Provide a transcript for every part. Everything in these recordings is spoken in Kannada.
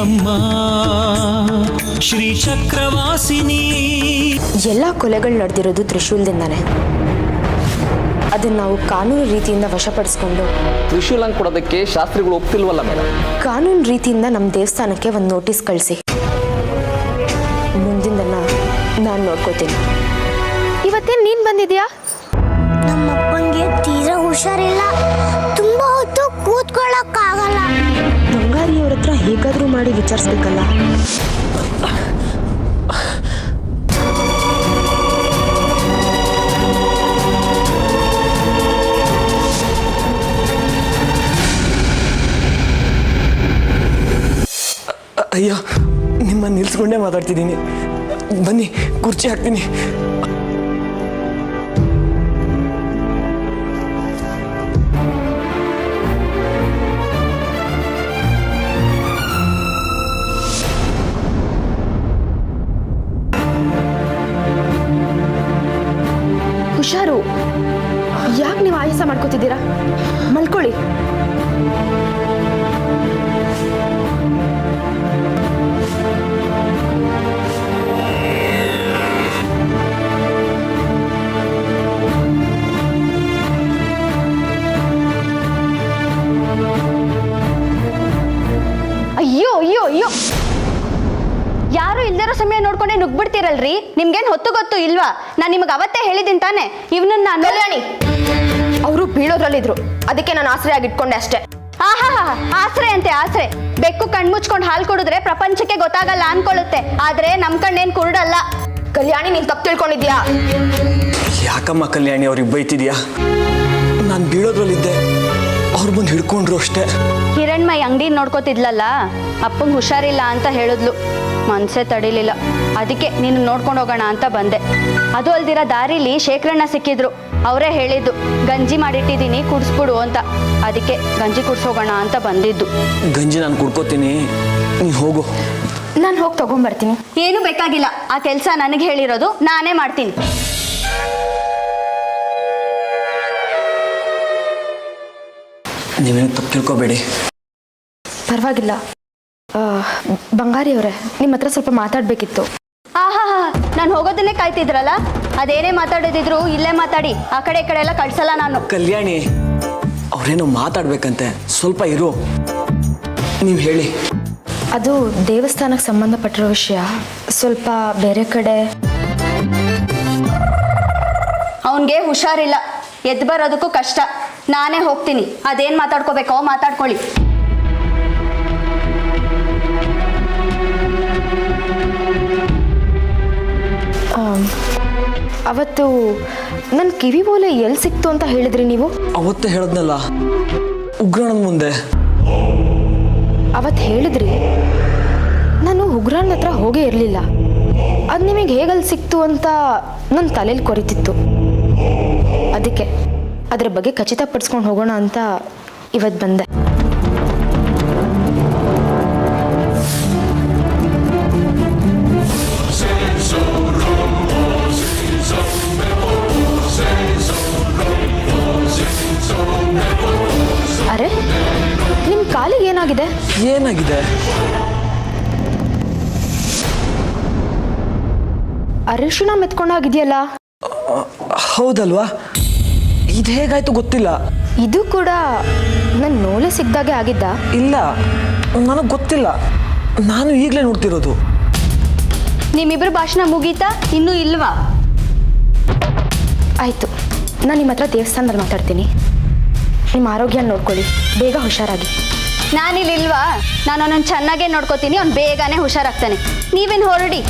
ಅಮ್ಮ ಶ್ರೀ ಚಕ್ರವಾಸಿನಿ. ಎಲ್ಲ ಕೊಲೆಗಳು ನಡೆದಿರೋದು ತ್ರಿಶೂಲದಿಂದಾನೆ. ಅದನ್ನ ನಾವು ಕಾನೂನು ರೀತಿಯಿಂದ ವಶಪಡಿಸ್ಕೊಂಡು ತ್ರಿಶೂಲಂ ಕೊಡೋದಕ್ಕೆ ಶಾಸ್ತ್ರಿಗಳು ಒಪ್ತಿಲ್ವಲ್ಲ ಮೇಡಮ್. ಕಾನೂನು ರೀತಿಯಿಂದ ನಮ್ಮ ದೇವಸ್ಥಾನಕ್ಕೆ ಒಂದು ನೋಟಿಸ್ ಕಳಿಸಿ. ಮುಂದಿನ ನಾನು ನೋಡ್ಕೋತೀನಿ. ಇವತ್ತೇನು ನೀನು ಬಂದಿದ್ಯಾ? ನಮ್ಮಪ್ಪಂಗೆ ತೀರಾ ಹುಷಾರಿಲ್ಲ, ತುಂಬಾ ಹೊತ್ತು ಕೂತ್ಕೊಳ್ಳೋಕ್ಕಾಗಲ್ಲ. ಬಂಗಾರಿಯವ್ರ ಹತ್ರ ಹೇಗಾದ್ರೂ ಮಾಡಿ ವಿಚಾರಿಸ್ಬೇಕಲ್ಲ. ಅಯ್ಯೋ, ನಿಮ್ಮನ್ನು ನಿಲ್ಸ್ಕೊಂಡೇ ಮಾತಾಡ್ತಿದ್ದೀನಿ. ಬನ್ನಿ, ಕುರ್ಚಿ ಹಾಕ್ತೀನಿ. ಹುಷಾರು. ಯಾಕೆ ನೀವು ಆಯಾಸ ಮಾಡ್ಕೋತಿದ್ದೀರಾ? ಮಲ್ಕೊಳ್ಳಿ. ಅಯ್ಯೋ ಅಯ್ಯೋ ಅಯ್ಯೋ, ಯಾರು ಇಲ್ದಿರೋ ಸಮಯ ನೋಡ್ಕೊಂಡೆ ನುಗ್ಬಿಡ್ತೀರಲ್ರಿ. ನಿಮ್ಗೇನು ಹೊತ್ತು ಗೊತ್ತು ಇಲ್ವಾ? ನಾನು ನಿಮಗೆ ಅವತ್ತೇ ಹೇಳಿದ್ದೀನಿ ತಾನೆ, ಇವನನ್ನ ನಾನು. ಕಲ್ಯಾಣಿ, ಅವರು ಬೀಳೋದ್ರಲ್ಲಿದ್ರು, ಅದಕ್ಕೆ ನಾನು ಆಶ್ರಯ ಆಗಿಟ್ಕೊಂಡೆ ಅಷ್ಟೇ. ಆಹಾ, ಆಸರೆ ಅಂತೆ ಆಸರೆ. ಬೆಕ್ಕು ಕಣ್ಮುಚ್ಕೊಂಡು ಹಾಲು ಕುಡಿದ್ರೆ ಪ್ರಪಂಚಕ್ಕೆ ಗೊತ್ತಾಗಲ್ಲ ಅನ್ಕೊಳ್ಳುತ್ತೆ, ಆದ್ರೆ ನಮ್ ಕಣ್ಣೇನ್ ಕುರುಡಲ್ಲ. ಕಲ್ಯಾಣಿ, ನೀನ್ ತಪ್ಪು ತಿಳ್ಕೊಂಡಿದ್ಯಾ? ಯಾಕಮ್ಮ ಕಲ್ಯಾಣಿ ಅವ್ರಿಗೆ ಬೈತಿದ್ಯಾ? ನಾನು ಬೀಳೋದ್ರಲ್ಲಿದ್ದೆ, ಅವ್ರು ಬಂದು ಹಿಡ್ಕೊಂಡ್ರು ಅಷ್ಟೇ. ಹಿರಣ್ಮೈ ಅಂಗಡಿ ನೋಡ್ಕೋತಿದ್ಲಲ್ಲ, ಅಪ್ಪಂಗೆ ಹುಷಾರಿಲ್ಲ ಅಂತ ಹೇಳಿದ್ಲು. ಮನ್ಸೇ ತಡಿಲಿಲ್ಲ, ಅದಕ್ಕೆ ನೀನು ನೋಡ್ಕೊಂಡು ಹೋಗೋಣ ಅಂತ ಬಂದೆ. ಅದು ಅಲ್ದಿರ ದಾರಿಲಿ ಶೇಖರಣ್ಣ ಸಿಕ್ಕಿದ್ರು. ಅವರೇ ಹೇಳಿದ್ದು ಗಂಜಿ ಮಾಡಿಟ್ಟಿದ್ದೀನಿ ಕುಡಿಸ್ಬಿಡು ಅಂತ. ಅದಕ್ಕೆ ಗಂಜಿ ಕುಡ್ಸೋಗೋಣ ಅಂತ ಬಂದಿದ್ದು. ಗಂಜಿ ನಾನು ಕುಡ್ಕೋತೀನಿ, ನೀ ಹೋಗು. ನಾನು ಹೋಗಿ ತಗೊಂಡ್ಬರ್ತೀನಿ. ಏನು ಬೇಕಾಗಿಲ್ಲ, ಆ ಕೆಲಸ ನನಗೆ ಹೇಳಿರೋದು, ನಾನೇ ಮಾಡ್ತೀನಿ. ನೀವೇನು ತಪ್ಪು ತಿಳ್ಕೊಬೇಡಿ. ಪರವಾಗಿಲ್ಲ. ಬಂಗಾರಿಯವರೇ, ನಿಮ್ಮ ಹತ್ರ ಸ್ವಲ್ಪ ಮಾತಾಡಬೇಕಿತ್ತು. ಆಹಾ, ನಾನು ಹೋಗೋದನ್ನೇ ಕಾಯ್ತಿದ್ರಲ್ಲ. ಅದೇನೇ ಮಾತಾಡೋದಿದ್ರು ಇಲ್ಲೇ ಮಾತಾಡಿ, ಆ ಕಡೆ ಈ ಕಡೆ ಎಲ್ಲ ಕಳ್ಸಲ್ಲ ನಾನು. ಕಲ್ಯಾಣಿ, ಅವ್ರೇನೋ ಮಾತಾಡ್ಬೇಕಂತೆ, ಸ್ವಲ್ಪ ಇರು. ನೀವು ಹೇಳಿ. ಅದು ದೇವಸ್ಥಾನಕ್ಕೆ ಸಂಬಂಧಪಟ್ಟಿರೋ ವಿಷಯ. ಸ್ವಲ್ಪ ಬೇರೆ ಕಡೆ. ಅವನಿಗೆ ಹುಷಾರಿಲ್ಲ, ಎದ್ದು ಬರೋದಕ್ಕೂ ಕಷ್ಟ. ನಾನೇ ಹೋಗ್ತೀನಿ. ಅದೇನು ಮಾತಾಡ್ಕೋಬೇಕೋ ಮಾತಾಡ್ಕೊಳ್ಳಿ. ಅವತ್ತು ನನ್ನ ಕಿವಿ ಓಲೆ ಎಲ್ಲಿ ಸಿಕ್ತು ಅಂತ ಹೇಳಿದ್ರಿ ನೀವು? ಅವತ್ತೇ ಹೇಳದ್ನಲ್ಲ, ಉಗ್ರಾಣದ ಮುಂದೆ. ಅವತ್ತು ಹೇಳಿದ್ರಿ. ನಾನು ಉಗ್ರಾಣದ ಹತ್ರ ಹೋಗೇ ಇರಲಿಲ್ಲ. ಅದು ನಿಮಗೆ ಹೇಗಲ್ಲಿ ಸಿಕ್ತು ಅಂತ ನನ್ನ ತಲೆಯಲ್ಲಿ ಕೊರಿತಿತ್ತು. ಅದಕ್ಕೆ ಅದರ ಬಗ್ಗೆ ಖಚಿತಪಡಿಸ್ಕೊಂಡು ಹೋಗೋಣ ಅಂತ ಇವತ್ತು ಬಂದೆ. ಅರೆ, ನಿಮ್ಮ ಕಾಲಿಗೆ ಏನಾಗಿದೆ? ಏನಾಗಿದೆ? ಅರಿಶಿಣ ಮೆತ್ಕೊಂಡಾಗಿದೆಯಲ್ಲ. ಹೌದಲ್ವಾ? ಇದು ಹೇಗಾಯ್ತು ಗೊತ್ತಿಲ್ಲ. ಇದು ಕೂಡ ನನ್ನ ನೋಲೆ ಸಿಕ್ದಾಗೆ ಆಗಿದ್ದ? ಇಲ್ಲ, ನನಗೆ ಗೊತ್ತಿಲ್ಲ. ನಾನು ಈಗಲೇ ನೋಡ್ತಿರೋದು. ನಿಮ್ಮಿಬ್ರು ಭಾಷಣ ಮುಗೀತಾ? ಇನ್ನೂ ಇಲ್ವಾ? ಆಯಿತು, ನಾನು ನಿಮ್ಮ ಹತ್ರ ದೇವಸ್ಥಾನದಲ್ಲಿ ಮಾತಾಡ್ತೀನಿ. ನಿಮ್ಮ ಆರೋಗ್ಯ ನೋಡ್ಕೊಳ್ಳಿ, ಬೇಗ ಹುಷಾರಾಗಿ. ನಾನಿಲ್ಲಿಲ್ವಾ? ನಾನು ಅವನನ್ನು ಚೆನ್ನಾಗೇ ನೋಡ್ಕೋತೀನಿ, ಅವ್ನು ಬೇಗನೆ ಹುಷಾರಾಗ್ತಾನೆ. ನೀವೇನು ಹೊರಡಿ.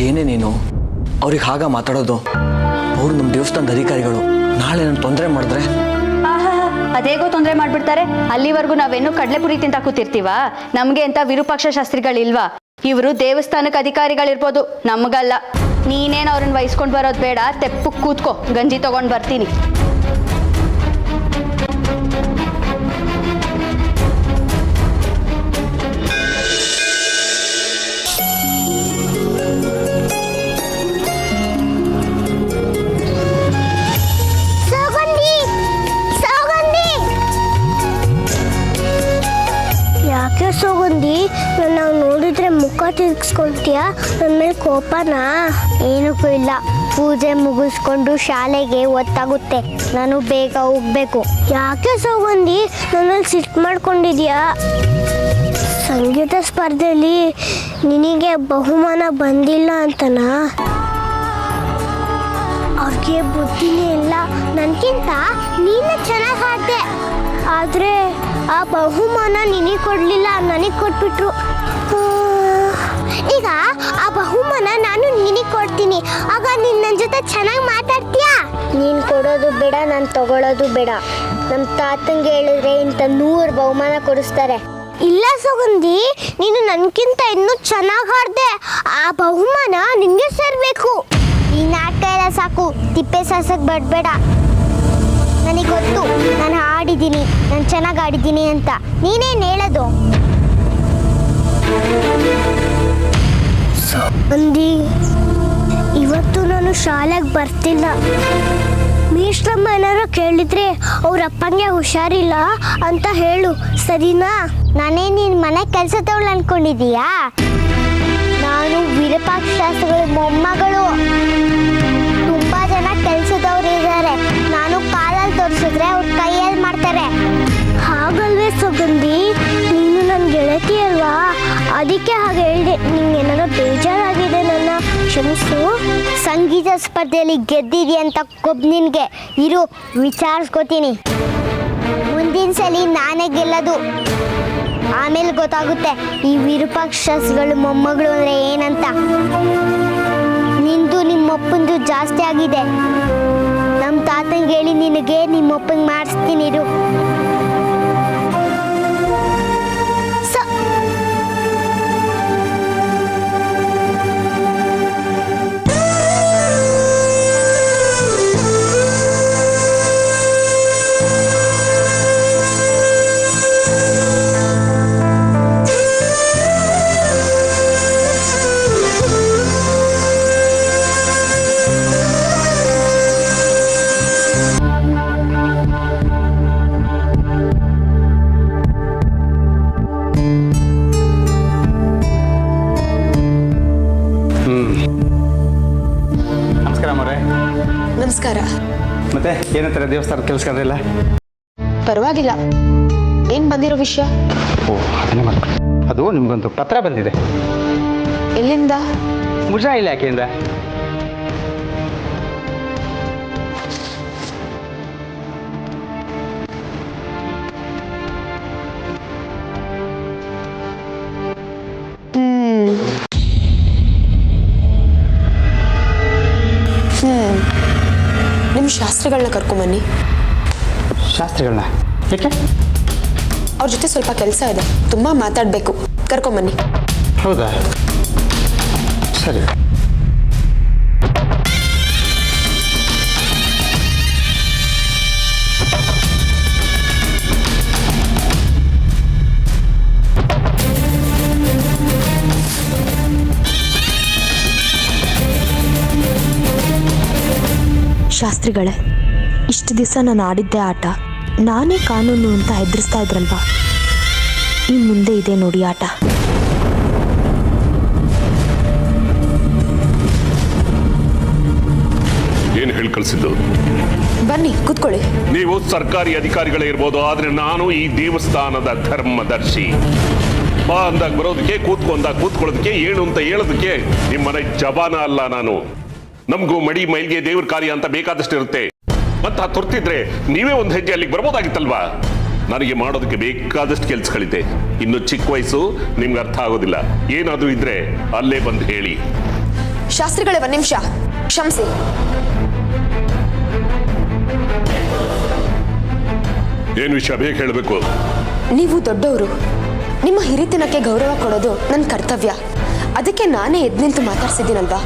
ಏನೇ ನೀನು ಅವ್ರಿಗೆ ಹಾಗ ಮಾತಾಡೋದು? ಅವ್ರು ನಮ್ಮ ದೇವಸ್ಥಾನದ ಅಧಿಕಾರಿಗಳು. ನಾಳೆ ನಾನು ತೊಂದರೆ ಮಾಡಿದ್ರೆ? ಅದೇಗೋ ತೊಂದರೆ ಮಾಡ್ಬಿಡ್ತಾರೆ. ಅಲ್ಲಿವರೆಗೂ ನಾವೇನು ಕಡಲೆಪುರಿ ತಿಂತ ಕೂತಿರ್ತೀವ? ನಮ್ಗೆ ಅಂತ ವಿರೂಪಾಕ್ಷ ಶಾಸ್ತ್ರಿಗಳಿಲ್ವಾ? ಇವರು ದೇವಸ್ಥಾನಕ್ಕೆ ಅಧಿಕಾರಿಗಳಿರ್ಬೋದು, ನಮಗಲ್ಲ. ನೀನೇನು ಅವ್ರನ್ನ ವಹಿಸ್ಕೊಂಡು ಬರೋದು ಬೇಡ, ತೆಪ್ಪಕ್ಕೆ ಕೂತ್ಕೋ, ಗಂಜಿ ತಗೊಂಡು ಬರ್ತೀನಿ. ತಿರ್ಗಿಸ್ಕೊಳ್ತೀಯಾ? ನನ್ನ ಮೇಲೆ ಕೋಪನಾ? ಏನಕ್ಕೂ ಇಲ್ಲ. ಪೂಜೆ ಮುಗಿಸ್ಕೊಂಡು ಶಾಲೆಗೆ ಹೊತ್ತಾಗುತ್ತೆ. ನಾನು ಬೇಗ ಹೋಗ್ಬೇಕು. ಯಾಕೆ ಸೌಗಂಧಿ ನನ್ನಲ್ಲಿ ಸಿಟ್ಟು ಮಾಡ್ಕೊಂಡಿದ್ಯಾ? ಸಂಗೀತ ಸ್ಪರ್ಧೆಯಲ್ಲಿ ನಿನಗೆ ಬಹುಮಾನ ಬಂದಿಲ್ಲ ಅಂತನಾ? ಅವ್ರಿಗೆ ಬುದ್ಧಿನೇ ಇಲ್ಲ. ನನಗಿಂತ ನೀನು ಚೆನ್ನಾಗಿ ಹಾಡ್ದೆ, ಆದರೆ ಆ ಬಹುಮಾನ ನಿನಗೆ ಕೊಡಲಿಲ್ಲ, ನನಗೆ ಕೊಟ್ಬಿಟ್ರು. ಈಗ ಆ ಬಹುಮಾನ ನಾನು ನಿನಗೆ ಕೊಡ್ತೀನಿ. ಆಗ ನೀನು ನನ್ನ ಜೊತೆ ಚೆನ್ನಾಗಿ ಮಾತಾಡ್ತೀಯಾ? ನೀನು ಕೊಡೋದು ಬೇಡ, ನಾನು ತಗೊಳ್ಳೋದು ಬೇಡ. ನಮ್ಮ ತಾತಂಗೆ ಹೇಳಿದ್ರೆ ಇಂಥ 100 ಬಹುಮಾನ ಕೊಡಿಸ್ತಾರೆ. ಇಲ್ಲ ಸುಗಂಧಿ, ನೀನು ನನಗಿಂತ ಇನ್ನೂ ಚೆನ್ನಾಗಿ ಹಾಡ್ದೆ. ಆ ಬಹುಮಾನ ನಿನಗೆ ಸೇರಬೇಕು. ಈ ನಾಟಕ ಎಲ್ಲ ಸಾಕು, ತಿಪ್ಪೆ ಸಾಸಕ್ಕೆ ಬಡಬೇಡ. ನನಗೆ ಗೊತ್ತು ನಾನು ಹಾಡಿದ್ದೀನಿ, ನಾನು ಚೆನ್ನಾಗಿ ಆಡಿದ್ದೀನಿ ಅಂತ. ನೀನೇನು ಹೇಳೋದು? ಸುಗಂಧಿ, ಇವತ್ತು ನಾನು ಶಾಲೆಗೆ ಬರ್ತಿಲ್ಲ. ಮೀಶ್ರಮ್ಮ ಏನಾರು ಕೇಳಿದ್ರೆ ಅವ್ರ ಅಪ್ಪಂಗೆ ಹುಷಾರಿಲ್ಲ ಅಂತ ಹೇಳು, ಸರಿನಾ? ನಾನೇ ನಿನ್ನ ಮನೆ ಕೆಲಸ ತಗೊಳ್ಳು ಅನ್ಕೊಂಡಿದೀಯಾ? ನಾನು ವಿರೂಪಾಕ್ಷ ಶಾಸ್ತ್ರಿಗಳ ಮೊಮ್ಮಗಳು. ತುಂಬಾ ಜನ ಕೆಲಸದವ್ರು ಇದ್ದಾರೆ. ನಾನು ಕಾಲಲ್ಲಿ ತೋರಿಸಿದ್ರೆ ಅವ್ರ ಕೈಯಲ್ಲಿ ಮಾಡ್ತಾರೆ. ಹಾಗಲ್ವೇ ಸುಗಂಧಿ, ನೀನು ನನ್ನ ಗೆಳತಿ ಅಲ್ವಾ, ಅದಕ್ಕೆ ಹಾಗೆ ಹೇಳಿದೆ. ನಿಂಗೇನಾದ್ರು ಬೇಜಾರಾಗಿದೆ, ನನ್ನ ಕ್ಷಮಿಸು. ಸಂಗೀತ ಸ್ಪರ್ಧೆಯಲ್ಲಿ ಗೆದ್ದಿದ್ಯಾ ಅಂತ ಕೊಬ್ಬು ನಿನಗೆ. ಇರು, ವಿಚಾರಿಸ್ಕೋತೀನಿ. ಮುಂದಿನ ಸಲ ನಾನೇ ಗೆಲ್ಲೋದು. ಆಮೇಲೆ ಗೊತ್ತಾಗುತ್ತೆ ಈ ವಿರೂಪಾಕ್ಷ ಶಾಸ್ತ್ರಿಗಳ ಮೊಮ್ಮಗಳು ಅಂದರೆ ಏನಂತ. ನಿಂದು ನಿಮ್ಮಪ್ಪಂದು ಜಾಸ್ತಿ ಆಗಿದೆ. ನಮ್ಮ ತಾತಂಗೆ ಹೇಳಿ ನಿನಗೆ ನಿಮ್ಮಪ್ಪಂಗೆ ಮಾಡಿಸ್ತೀನಿ. ಇರು. ನಮಸ್ಕಾರ. ಮತ್ತೆ ಏನಂತಾರೆ ದೇವಸ್ಥಾನದ ಕೆಲಸ ಅದೆಲ್ಲ? ಪರವಾಗಿಲ್ಲ. ಏನು ಬಂದಿರೋ ವಿಷಯ? ಓ, ಅದನ್ನೇ ಮಾಡ್ಕೊ. ಅದು ನಿಮ್ಗೊಂದು ಪತ್ರ ಬಂದಿದೆ. ಎಲ್ಲಿಂದ? ಮುಜರಾಯಿ ಇಲಾಖೆಯಿಂದ. ನಿಮ್ಮ ಶಾಸ್ತ್ರಿಗಳನ್ನ ಕರ್ಕೊಂಬನ್ನಿ. ಶಾಸ್ತ್ರಿಗಳನ್ನ? ಯಾಕೆ? ಅವ್ರ ಜೊತೆ ಸ್ವಲ್ಪ ಕೆಲಸ ಇದೆ, ತುಂಬ ಮಾತಾಡಬೇಕು. ಕರ್ಕೊಂಬನ್ನಿ. ಹೌದಾ? ಸರಿ. ಶಾಸ್ತ್ರಿಗಳೇ, ಇಷ್ಟು ದಿವಸ ನಾನು ಆಡಿದ್ದೆ ಆಟ. ನಾನೇ ಕಾನೂನು ಅಂತ ಹೆದರಿಸ್ತಾ ಇದ್ರಲ್ವಾ, ಈ ಮುಂದೆ ಇದೆ ನೋಡಿ ಆಟ. ಏನು ಹೇಳಿ ಕಳಿಸಿದ್ದು? ಬನ್ನಿ ಕೂತ್ಕೊಳ್ಳಿ. ನೀವು ಸರ್ಕಾರಿ ಅಧಿಕಾರಿಗಳೇ ಇರ್ಬೋದು, ಆದ್ರೆ ನಾನು ಈ ದೇವಸ್ಥಾನದ ಧರ್ಮದರ್ಶಿ. ಬಾ ಅಂದಾಗ ಬರೋದಕ್ಕೆ, ಕೂತ್ಕೊಂಡಾಗ ಕೂತ್ಕೊಳ್ಳೋದಕ್ಕೆ, ಏಳು ಅಂತ ಹೇಳೋದಕ್ಕೆ ನಿಮ್ಮನೆ ಜವಾನ ಅಲ್ಲ ನಾನು. ನಮಗೂ ಮಡಿ ಮೈಲ್ಗೆ ದೇವ್ರ ಕಾರ್ಯ ಅಂತ ಬೇಕಾದಷ್ಟು ಇರುತ್ತೆ. ಮತ್ತೆ ತುರ್ತಿದ್ರೆ ನೀವೇ ಒಂದು ಹೆಜ್ಜೆ ಅಲ್ಲಿಗೆ ಬರ್ಬೋದಾಗಿತ್ತಲ್ವಾ? ನನಗೆ ಮಾಡೋದಕ್ಕೆ ಬೇಕಾದಷ್ಟು ಕೆಲಸಗಳಿದೆ. ಇನ್ನು ಚಿಕ್ಕ ವಯಸ್ಸು, ನಿಮ್ಗೆ ಅರ್ಥ ಆಗೋದಿಲ್ಲ. ಏನಾದ್ರೂ ಇದ್ರೆ ಅಲ್ಲೇ ಬಂದು ಹೇಳಿ. ಶಾಸ್ತ್ರಿಗಳೇ, ಒಂದು ನಿಮಿಷ ಕ್ಷಮಿಸಿ. ಏನು ವಿಷಯ ಬೇಗ ಹೇಳಬೇಕು. ನೀವು ದೊಡ್ಡವರು, ನಿಮ್ಮ ಹಿರಿತನಕ್ಕೆ ಗೌರವ ಕೊಡೋದು ನನ್ನ ಕರ್ತವ್ಯ. ಅದಕ್ಕೆ ನಾನೇ ಎದ್ದು ನಿಂತು ಮಾತಾಡ್ಸಿದ್ದೀನಲ್ವಾ.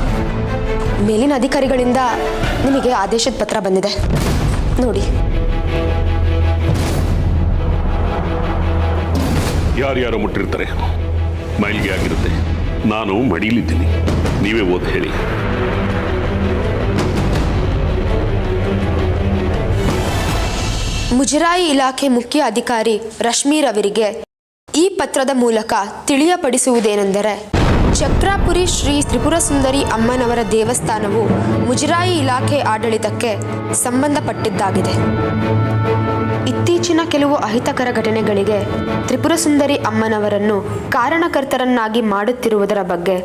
ಮೇಲಿನ ಅಧಿಕಾರಿಗಳಿಂದ ನಿಮಗೆ ಆದೇಶದ ಪತ್ರ ಬಂದಿದೆ ನೋಡಿ. ಯಾರ್ಯಾರು ಮುಟ್ಟಿರ್ತಾರೆ, ಮೈಲ್ಗೆ ಆಗಿರುತ್ತೆ. ನಾನು ಮಡಿಲಿದ್ದೀನಿ, ನೀವೇ ಓದ್ ಹೇಳಿ. ಮುಜರಾಯಿ ಇಲಾಖೆ ಮುಖ್ಯ ಅಧಿಕಾರಿ ರಶ್ಮೀರ್ ಅವರಿಗೆ ಈ ಪತ್ರದ ಮೂಲಕ ತಿಳಿಯಪಡಿಸುವುದೇನೆಂದರೆ, ಚಕ್ರಾಪುರಿ ಶ್ರೀ ತ್ರಿಪುರ ಸುಂದರಿ ಅಮ್ಮನವರ ದೇವಸ್ಥಾನವು ಮುಜರಾಯಿ ಇಲಾಖೆ ಆಡಳಿತಕ್ಕೆ ಸಂಬಂಧಪಟ್ಟಿದ್ದಾಗಿದೆ. ಇತ್ತೀಚಿನ ಕೆಲವು ಅಹಿತಕರ ಘಟನೆಗಳಿಗೆ ತ್ರಿಪುರ ಸುಂದರಿ ಅಮ್ಮನವರನ್ನು ಕಾರಣಕರ್ತರನ್ನಾಗಿ ಮಾಡುತ್ತಿರುವುದರ ಬಗ್ಗೆ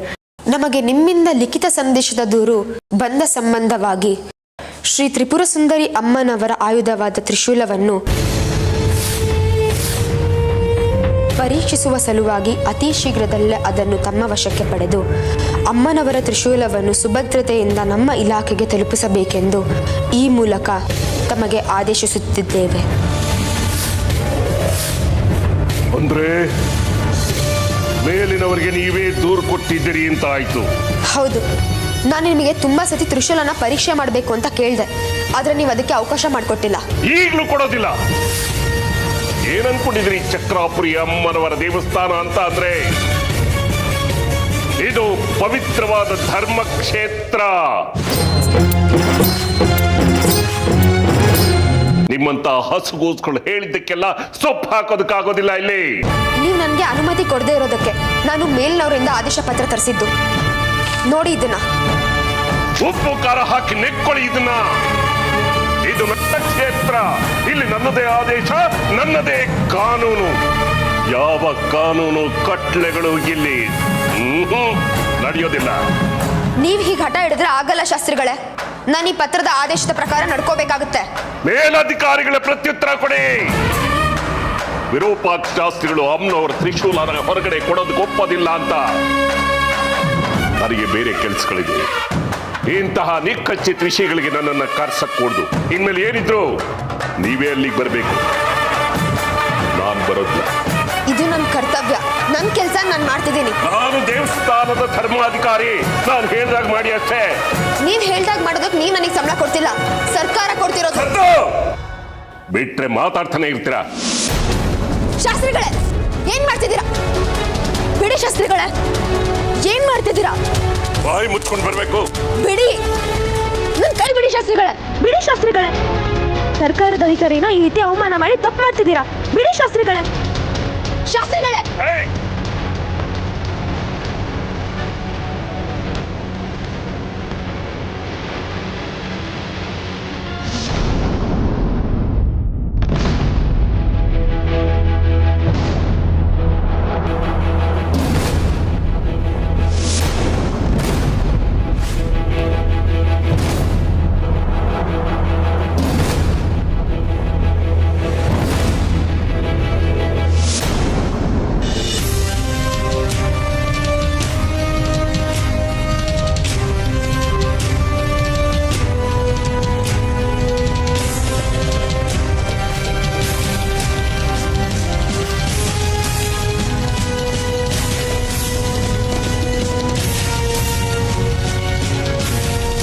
ನಮಗೆ ನಿಮ್ಮಿಂದ ಲಿಖಿತ ಸಂದೇಶದ ದೂರು ಬಂದ ಸಂಬಂಧವಾಗಿ ಶ್ರೀ ತ್ರಿಪುರ ಸುಂದರಿ ಅಮ್ಮನವರ ಆಯುಧವಾದ ತ್ರಿಶೂಲವನ್ನು ಪರೀಕ್ಷಿಸುವ ಸಲುವಾಗಿ ಅತಿ ಶೀಘ್ರದಲ್ಲೇ ಅದನ್ನು ತಮ್ಮ ವಶಕ್ಕೆ ಪಡೆದು ಅಮ್ಮನವರ ತ್ರಿಶೂಲವನ್ನು ಸುಭದ್ರತೆಯಿಂದ ನಮ್ಮ ಇಲಾಖೆಗೆ ತಲುಪಿಸಬೇಕೆಂದು ಈ ಮೂಲಕ ತಮಗೆ ಆದೇಶಿಸುತ್ತಿದ್ದೇವೆ. ಅಂದ್ರೆ ಮೇಲಿನವರಿಗೆ ನೀವೇ ದೂರು ಕೊಟ್ಟಿದ್ದೀರಿ ಅಂತ ಆಯ್ತು. ಹೌದು, ನಾನು ನಿಮಗೆ ತುಂಬಾ ಸತಿ ತ್ರಿಶೂಲನ ಪರೀಕ್ಷೆ ಮಾಡಬೇಕು ಅಂತ ಕೇಳಿದೆ, ಆದ್ರೆ ನೀವು ಅದಕ್ಕೆ ಅವಕಾಶ ಮಾಡಿಕೊಟ್ಟಿಲ್ಲ. ಈಗಲೂ ಕೊಡೋದಿಲ್ಲ. ಏನನ್ಕೊಂಡಿದ್ರಿ ಚಕ್ರಾಪುರಿ ಅಮ್ಮನವರ ದೇವಸ್ಥಾನ ಅಂತ ಅಂದ್ರೆ? ಇದು ಪವಿತ್ರವಾದ ಧರ್ಮಕ್ಷೇತ್ರ. ನಿಮ್ಮಂತ ಹಸುಗೂಸ್ಗಳು ಹೇಳಿದ್ದಕ್ಕೆಲ್ಲ ಸೊಪ್ಪು ಹಾಕೋದಕ್ಕಾಗೋದಿಲ್ಲ ಇಲ್ಲಿ. ನೀವು ನನಗೆ ಅನುಮತಿ ಕೊಡದೇ ಇರೋದಕ್ಕೆ ನಾನು ಮೇಲಿನವರಿಂದ ಆದೇಶ ಪತ್ರ ತರಿಸಿದ್ದು. ನೋಡಿ ಇದನ್ನ. ಉಪ್ಪು ಖಾರ ಹಾಕಿ ನೆಕ್ಕೊಳ್ಳಿ ಇದನ್ನ. ಇದು ನನ್ನ ಕ್ಷೇತ್ರ. ಇಲ್ಲಿ ನನ್ನದೇ ಆದೇಶ, ನನ್ನದೇ ಕಾನೂನು. ಯಾವ ಕಾನೂನು ಕಟ್ಲೆಗಳು ಇಲ್ಲಿ ನಡೆಯೋದಿಲ್ಲ. ನೀವು ಹೀಗೆ ಹಠ ಹಿಡಿದ್ರೆ ಆಗಲ್ಲ ಶಾಸ್ತ್ರಿಗಳೇ. ನಾನು ಈ ಪತ್ರದ ಆದೇಶದ ಪ್ರಕಾರ ನಡ್ಕೋಬೇಕಾಗುತ್ತೆ. ಮೇಲಧಿಕಾರಿಗಳ ಪ್ರತ್ಯುತ್ತರ ಕೊಡಿ. ವಿರೂಪಾಕ್ಷ ಶಾಸ್ತ್ರಿಗಳು ಅಮ್ಮನವರ ತ್ರಿಶೂಲನ ಹೊರಗಡೆ ಕೊಡೋದಕ್ಕೆ ಒಪ್ಪೋದಿಲ್ಲ ಅಂತ ನನಗೆ ಬೇರೆ ಕೆಲಸಗಳಿದೆ. ಇಂತಹ ನಿಕ್ಕಚ್ಚಿತ ವಿಷಯಗಳಿಗೆ ನನ್ನನ್ನು ಕರ್ಸಕ್ಕೂಡ್ದು. ಇನ್ಮೇಲೆ ಏನಿದ್ರು ನೀವೇ ಅಲ್ಲಿಗೆ ಬರಬೇಕು, ನಾನು ಬರೋದಿಲ್ಲ. ಇದು ನನ್ನ ಕರ್ತವ್ಯ, ನನ್ನ ಕೆಲಸ ನಾನು ಮಾಡ್ತಿದ್ದೀನಿ. ನಾನು ದೇವಸ್ಥಾನದ ಧರ್ಮಾಧಿಕಾರಿ. ನಾನು ಹೇಳ್ದಾಗ ಮಾಡಿ ಅಷ್ಟೇ. ನೀವು ಹೇಳ್ದಾಗ ಮಾಡೋದಕ್ಕೆ ನೀವು ನನಗೆ ಸಂಬಳ ಕೊಡ್ತಿಲ್ಲ, ಸರ್ಕಾರ ಕೊಡ್ತಿರೋದು. ಬಿಟ್ರೆ ಮಾತಾಡ್ತಾನೆ ಇರ್ತೀರಾ. ಶಾಸ್ತ್ರಿಗಳೇ, ಏನ್ ಮಾಡ್ತಿದ್ದೀರಾ? ಬಿಡಿ ಶಾಸ್ತ್ರಿಗಳೇ, ಏನ್ ಮಾಡ್ತಿದ್ದೀರಾ? ಬಾಯಿ ಮುಚ್ಕೊಂಡು ಬರ್ಬೇಕು. ಬಿಡಿ, ನನ್ನ ಕೈ ಬಿಡಿ ಶಾಸ್ತ್ರಿಗಳೇ, ಬಿಡಿ ಶಾಸ್ತ್ರಿಗಳೇ. ಸರ್ಕಾರದ ಅಧಿಕಾರಿನ ಈ ರೀತಿ ಅವಮಾನ ಮಾಡಿ ತಪ್ಪು ಮಾಡ್ತಿದ್ದೀರಾ. ಬಿಡಿ ಶಾಸ್ತ್ರಿಗಳೇ, ಶಾಸ್ತ್ರಿಗಳೇ.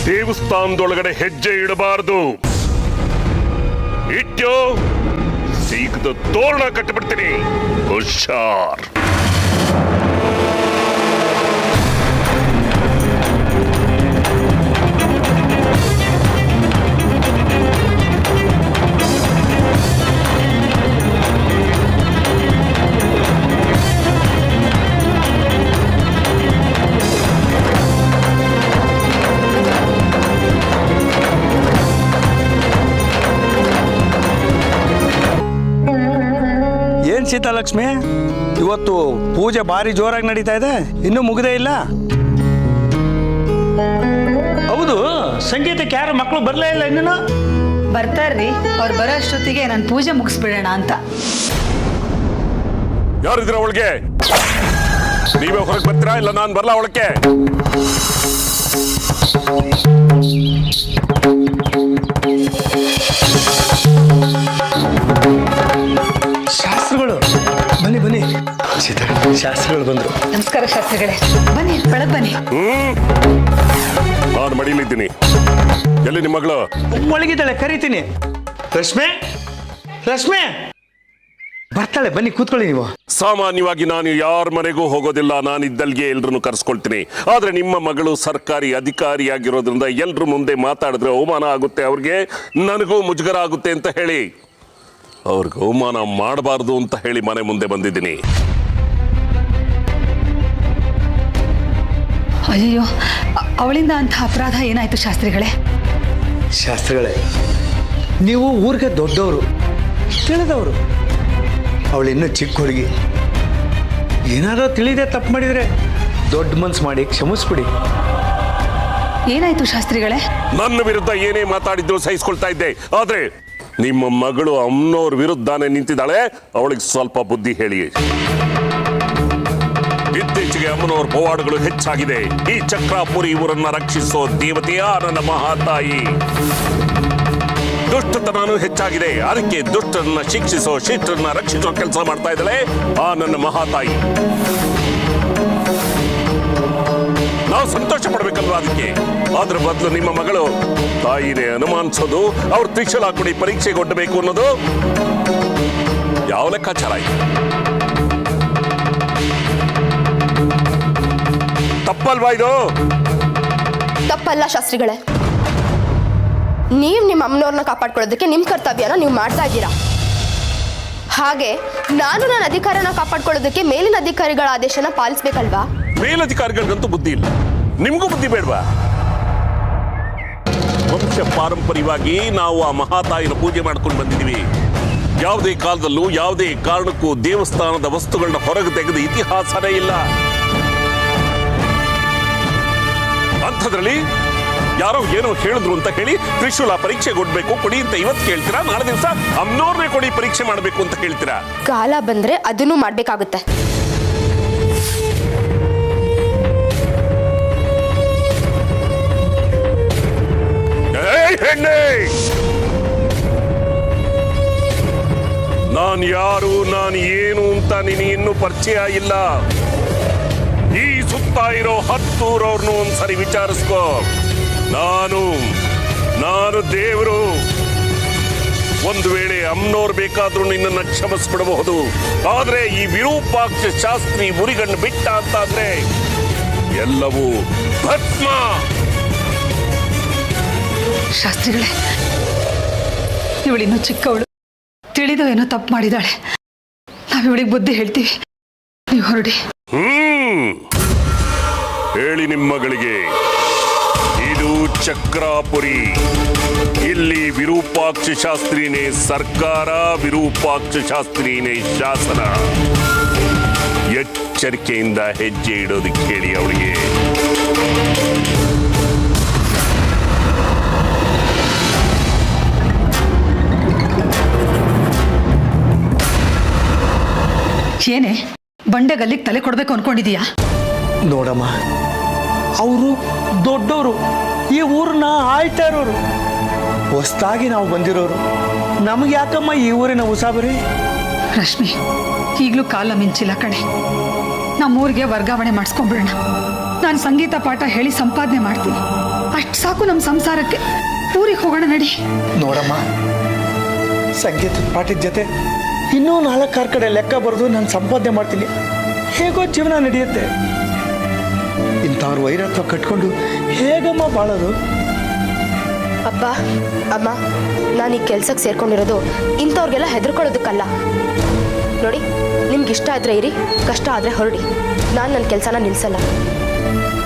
ದೇವಸ್ಥಾನದೊಳಗಡೆ ಹೆಜ್ಜೆ ಇಡಬಾರದು. ಇಟ್ಟು ಸೀಗದ ತೋರಣ ಕಟ್ಟಿಬಿಡ್ತೀನಿ. ಹುಷಾರ್. ಏನು ಸೀತಾಲಕ್ಷ್ಮಿ, ಇವತ್ತು ಪೂಜೆ ಭಾರಿ ಜೋರಾಗಿ ನಡೀತಾ ಇದೆ, ಇನ್ನೂ ಮುಗಿದೇ ಇಲ್ಲ. ಹೌದು, ಸಂಗೀತಕ್ಕೆ ಯಾರು ಮಕ್ಕಳು ಬರಲೇ ಇಲ್ಲ ಇನ್ನೂ. ಬರ್ತಾರ್ರಿ, ಅವ್ರು ಬರೋ ಅಷ್ಟೊತ್ತಿಗೆ ನಾನು ಪೂಜೆ ಮುಗಿಸ್ಬಿಡೋಣ ಅಂತ. ಯಾರಿದ್ರ ಒಳಗೆ? ನೀವೇ ಹೊರಗೆ ಬರ್ತೀರಾ ಇಲ್ಲ ನಾನು ಬರಲ್ಲ ಒಳಕ್ಕೆ? ಶಾಸ್ತ್ರಿಗಳು ಬನ್ನಿ ಬನ್ನಿ. ಸೀತಾ, ಶಾಸ್ತ್ರಿಗಳು ಬಂದ್ರು. ನಮಸ್ಕಾರ ಶಾಸ್ತ್ರಿಗಳೇ, ಬನ್ನಿ ಒಳಗ್ ಬನ್ನಿ. ನಾನು ಮಡಿಲಿದ್ದೀನಿ. ಎಲ್ಲಿ ನಿಮ್ಮ ಮಗಳು? ಒಳಗಿದ್ದಾಳೆ, ಕರಿತೀನಿ. ರಶ್ಮೆ, ರಶ್ಮೆ ಬರ್ತಾಳೆ, ಬನ್ನಿ ಕೂತ್ಕೊಳ್ಳಿ ನೀವು. ಸಾಮಾನ್ಯವಾಗಿ ನಾನು ಯಾರ ಮನೆಗೂ ಹೋಗೋದಿಲ್ಲ. ನಾನು ಇದ್ದಲ್ಲಿಗೆ ಎಲ್ರನ್ನು ಕರ್ಸ್ಕೊಳ್ತೀನಿ. ಆದ್ರೆ ನಿಮ್ಮ ಮಗಳು ಸರ್ಕಾರಿ ಅಧಿಕಾರಿಯಾಗಿರೋದ್ರಿಂದ ಎಲ್ರ ಮುಂದೆ ಮಾತಾಡಿದ್ರೆ ಅವಮಾನ ಆಗುತ್ತೆ, ಅವ್ರಿಗೆ ನನಗೂ ಮುಜುಗರ ಆಗುತ್ತೆ ಅಂತ ಹೇಳಿ ಅವ್ರಿಗೆ ಅವಮಾನ ಮಾಡಬಾರ್ದು ಅಂತ ಹೇಳಿ ಮನೆ ಮುಂದೆ ಬಂದಿದ್ದೀನಿ. ಅಯ್ಯೋ ಅವಳಿಂದ ಅಂಥ ಅಪರಾಧ ಏನಾಯ್ತು ಶಾಸ್ತ್ರಿಗಳೇ? ಶಾಸ್ತ್ರಿಗಳೇ, ನೀವು ಊರಿಗೆ ದೊಡ್ಡವರು, ತಿಳಿದವರು. ಅವಳಿನ್ನೂ ಚಿಕ್ಕ ಹುಡುಗಿ. ಏನಾದರೂ ತಿಳಿದೇ ತಪ್ಪು ಮಾಡಿದರೆ ದೊಡ್ಡ ಮನ್ಸು ಮಾಡಿ ಕ್ಷಮಿಸ್ಬಿಡಿ. ಏನಾಯ್ತು ಶಾಸ್ತ್ರಿಗಳೇ? ನನ್ನ ವಿರುದ್ಧ ಏನೇ ಮಾತಾಡಿದ್ರು ಸಹಿಸ್ಕೊಳ್ತಾ ಇದ್ದೆ, ಆದ್ರೆ ನಿಮ್ಮ ಮಗಳು ಅಮ್ಮನವ್ರ ವಿರುದ್ಧನೇ ನಿಂತಿದ್ದಾಳೆ. ಅವಳಿಗೆ ಸ್ವಲ್ಪ ಬುದ್ಧಿ ಹೇಳಿ. ಇತ್ತೀಚೆಗೆ ಅಮ್ಮನವ್ರ ಪವಾಡಗಳು ಹೆಚ್ಚಾಗಿದೆ. ಈ ಚಕ್ರಾಪುರಿ ಊರನ್ನ ರಕ್ಷಿಸೋ ದೇವತೆಯ ನನ್ನ ಮಹಾತಾಯಿ. ದುಷ್ಟತನೂ ಹೆಚ್ಚಾಗಿದೆ. ಅದಕ್ಕೆ ದುಷ್ಟರನ್ನ ಶಿಕ್ಷಿಸೋ, ಶಿಷ್ಟರನ್ನ ರಕ್ಷಿಸೋ ಕೆಲಸ ಮಾಡ್ತಾ ಇದ್ದಾಳೆ ಆ ನನ್ನ ಮಹಾತಾಯಿ. ನಾವು ಸಂತೋಷ ಪಡ್ಬೇಕಲ್ವಾ ಅದಕ್ಕೆ? ಅದ್ರ ಬದಲು ನಿಮ್ಮ ಮಗಳು ತಾಯಿನೇ ಅನುಮಾನಿಸೋದು, ಅವ್ರ ತ್ರಿಶೂಲ ಹಾಕಿ ಪರೀಕ್ಷೆಗೆ ಒಡ್ಡಬೇಕು ಅನ್ನೋದು ಯಾವ ಲೆಕ್ಕಾಚಾರ ಆಯ್ತು? ತಪ್ಪಲ್ವಾ ಇದು? ತಪ್ಪಲ್ಲ ಶಾಸ್ತ್ರಿಗಳೇ. ನೀವು ನಿಮ್ಮ ಅಮ್ಮನವ್ರನ್ನ ಕಾಪಾಡ್ಕೊಳ್ಳೋದಕ್ಕೆ ನಿಮ್ಮ ಕರ್ತವ್ಯನ ನೀವು ಮಾಡ್ತಾ ಇದ್ದೀರಾ. ಹಾಗೆ ನಾನು ನನ್ನ ಅಧಿಕಾರನ ಕಾಪಾಡ್ಕೊಳ್ಳೋದಕ್ಕೆ ಮೇಲಿನ ಅಧಿಕಾರಿಗಳ ಆದೇಶನ ಪಾಲಿಸ್ಬೇಕಲ್ವಾ? ಮೇಲಧಿಕಾರಿಗಳಿಗಂತೂ ಬುದ್ಧಿ ಇಲ್ಲ, ನಿಮಗೂ ಬುದ್ಧಿ ಬೇಡವಾ? ವಂಶ ಪಾರಂಪರ್ಯವಾಗಿ ನಾವು ಆ ಮಹಾತಾಯಿನ ಪೂಜೆ ಮಾಡ್ಕೊಂಡು ಬಂದಿದ್ದೀವಿ. ಯಾವುದೇ ಕಾಲದಲ್ಲೂ ಯಾವುದೇ ಕಾರಣಕ್ಕೂ ದೇವಸ್ಥಾನದ ವಸ್ತುಗಳನ್ನ ಹೊರಗೆ ತೆಗೆದ ಇತಿಹಾಸನೇ ಇಲ್ಲ. ಅಂಥದ್ರಲ್ಲಿ ಯಾರೋ ಏನೋ ಹೇಳಿದ್ರು ಅಂತ ಹೇಳಿ ತ್ರಿಶೂಲ ಪರೀಕ್ಷೆ ಕೊಡ್ಬೇಕು ಕೊಡಿ ಅಂತ ಇವತ್ತು ಕೇಳ್ತೀರಾ, ನಾಳೆ ದಿವಸ ಅಮ್ಮನವ್ರನ್ನೇ ಕೊಡಿ ಪರೀಕ್ಷೆ ಮಾಡಬೇಕು ಅಂತ ಹೇಳ್ತೀರಾ? ಕಾಲ ಬಂದ್ರೆ ಅದನ್ನು ಮಾಡ್ಬೇಕಾಗುತ್ತೆ. ನಾನು ಯಾರು, ನಾನು ಏನು ಅಂತ ನೀನು ಇನ್ನೂ ಪರಿಚಯ ಇಲ್ಲ. ಈ ಸುತ್ತ ಇರೋ 10 ಊರವ್ರನ್ನು ಒಂದ್ಸರಿ ವಿಚಾರಿಸ್ಕೋ. ನಾನು ದೇವರು. ಒಂದು ವೇಳೆ ಅಮ್ಮನವ್ರು ಬೇಕಾದ್ರೂ ನಿನ್ನನ್ನು ಕ್ಷಮಿಸ್ಬಿಡಬಹುದು. ಆದ್ರೆ ಈ ವಿರೂಪಾಕ್ಷ ಶಾಸ್ತ್ರಿ ಉರಿಗಣ್ಣು ಬಿಟ್ಟ ಅಂತಾದ್ರೆ ಎಲ್ಲವೂ ಭಸ್ಮ. ಶಾಸ್ತ್ರಿಗಳೇ, ಇವಳಿನ್ನೂ ಚಿಕ್ಕವಳು, ತಿಳಿದು ಏನೋ ತಪ್ಪು ಮಾಡಿದಾಳೆ. ನಾವು ಇವಳಿಗೆ ಬುದ್ಧಿ ಹೇಳ್ತೀವಿ, ನೀವು ಹೊರಡಿ. ಹೇಳಿ ನಿಮ್ಮ ಮಗಳಿಗೆ, ಇದು ಚಕ್ರಾಪುರಿ. ಇಲ್ಲಿ ವಿರೂಪಾಕ್ಷ ಶಾಸ್ತ್ರಿನೇ ಸರ್ಕಾರ, ವಿರೂಪಾಕ್ಷ ಶಾಸ್ತ್ರಿನೇ ಶಾಸನ. ಎಚ್ಚರಿಕೆಯಿಂದ ಹೆಜ್ಜೆ ಇಡೋದಕ್ಕೆ ಹೇಳಿ ಅವಳಿಗೆ. ಏನೇ ಬಂಡೆಗಲ್ಲಿಗೆ ತಲೆ ಕೊಡ್ಬೇಕು ಅನ್ಕೊಂಡಿದೀಯಾ? ನೋಡಮ್ಮ, ಅವರು ದೊಡ್ಡವರು, ಈ ಊರನ್ನ ಆಳ್ತಾ ಇರೋರು. ಹೊಸ್ದಾಗಿ ನಾವು ಬಂದಿರೋರು, ನಮಗೆ ಯಾಕಮ್ಮ ಈ ಊರಿನ ಉಸಾಬರಿ? ರಶ್ಮಿ, ಈಗಲೂ ಕಾಲ ಮಿಂಚಿಲ್ಲ ಕಣೆ. ನಮ್ಮೂರಿಗೆ ವರ್ಗಾವಣೆ ಮಾಡಿಸ್ಕೊಂಡ್ಬಿಡೋಣ. ನಾನು ಸಂಗೀತ ಪಾಠ ಹೇಳಿ ಸಂಪಾದನೆ ಮಾಡ್ತೀನಿ. ಅಷ್ಟು ಸಾಕು ನಮ್ಮ ಸಂಸಾರಕ್ಕೆ. ಊರಿಗೆ ಹೋಗೋಣ ನಡಿ. ನೋಡಮ್ಮ, ಸಂಗೀತದ ಪಾಠದ ಜೊತೆ ಇನ್ನೂ 4-6 ಕಡೆ ಲೆಕ್ಕ ಬರೆದು ನಾನು ಸಂಪಾದನೆ ಮಾಡ್ತೀನಿ. ಹೇಗೋ ಜೀವನ ನಡೆಯುತ್ತೆ. ಇಂಥವ್ರ ವೈರತ್ವ ಕಟ್ಕೊಂಡು ಹೇಗಮ್ಮ ಬಾಳೋದು? ಅಪ್ಪ ಅಮ್ಮ, ನಾನು ಈ ಕೆಲ್ಸಕ್ಕೆ ಸೇರ್ಕೊಂಡಿರೋದು ಇಂಥವ್ರಿಗೆಲ್ಲ ಹೆದರ್ಕೊಳ್ಳೋದಕ್ಕಲ್ಲ. ನೋಡಿ, ನಿಮ್ಗೆ ಇಷ್ಟ ಆದರೆ ಇರಿ, ಕಷ್ಟ ಆದರೆ ಹೊರಡಿ. ನಾನು ನನ್ನ ಕೆಲಸನ ನಿಲ್ಲಿಸಲ್ಲ.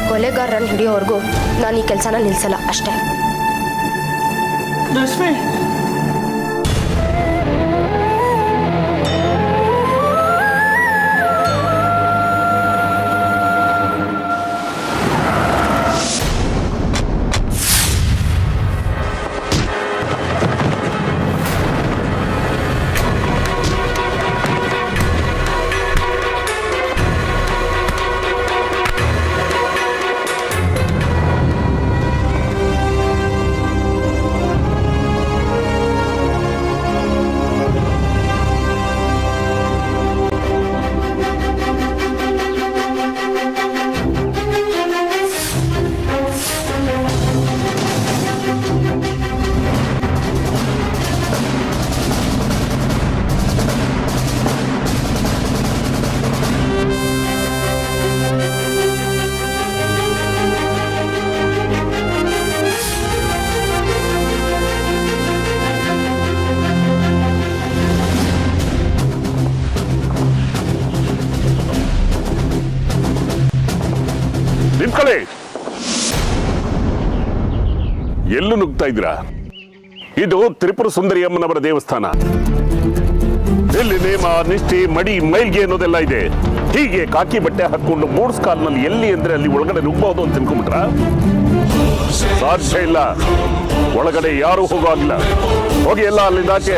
ಕೊಲೆಗಾರರನ್ನು ಹಿಡಿಯೋವರೆಗೂ ನಾನು ಈ ಕೆಲಸನ ನಿಲ್ಲಿಸಲ್ಲ ಅಷ್ಟೇ. ರಶ್ಮಿ, ನಿಂತ್ಕೊಳ್ಳಿ. ಎಲ್ಲೂ ನುಗ್ತಾ ಇದ್ದೀರಾ? ಇದು ತ್ರಿಪುರ ಸುಂದರಿ ಅಮ್ಮನವರ ದೇವಸ್ಥಾನ. ಇಲ್ಲಿ ನೇಮ, ನಿಷ್ಠೆ, ಮಡಿ, ಮೈಲ್ಗೆ ಅನ್ನೋದೆಲ್ಲ ಇದೆ. ಹೀಗೆ ಕಾಕಿ ಬಟ್ಟೆ ಹಾಕೊಂಡು ಮೂಡ್ಸ್ ಕಾಲ್ನಲ್ಲಿ ಎಲ್ಲಿ ಅಂದ್ರೆ ಅಲ್ಲಿ ಒಳಗಡೆ ನುಗ್ಬಹುದು ಅಂತ ತಿಳ್ಕೊಂಬಿಟ್ರ? ಸಾಧ್ಯ ಇಲ್ಲ. ಒಳಗಡೆ ಯಾರು ಹೋಗೋ ಆಗಿಲ್ಲ. ಹೋಗಿ ಎಲ್ಲ ಅಲ್ಲಿಂದ ಆಚೆ.